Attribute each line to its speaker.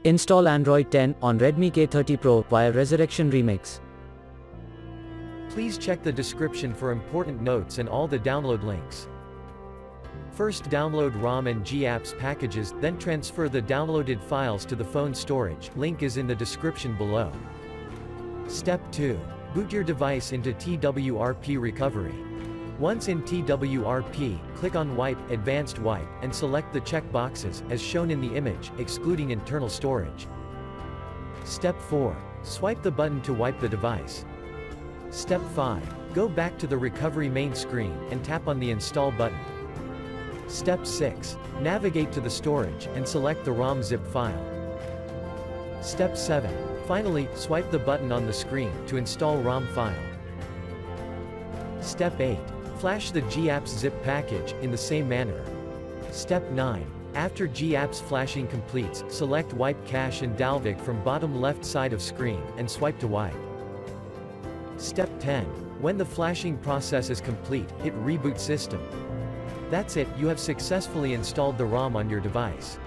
Speaker 1: Install Android 10 on Redmi K30 Pro via Resurrection Remix.
Speaker 2: Please check the description for important notes and all the download links. First download ROM and GApps packages, then transfer the downloaded files to the phone storage, link is in the description below. Step 2. Boot your device into TWRP recovery. Once in TWRP, click on Wipe, Advanced Wipe, and select the check boxes, as shown in the image, excluding internal storage. Step 4. Swipe the button to wipe the device. Step 5. Go back to the recovery main screen, and tap on the Install button. Step 6. Navigate to the storage, and select the ROM zip file. Step 7. Finally, swipe the button on the screen, to install ROM file. Step 8. Flash the GApps zip package, in the same manner. Step 9. After GApps flashing completes, select Wipe Cache and Dalvik from bottom left side of screen, and swipe to wipe. Step 10. When the flashing process is complete, hit Reboot System. That's it, you have successfully installed the ROM on your device.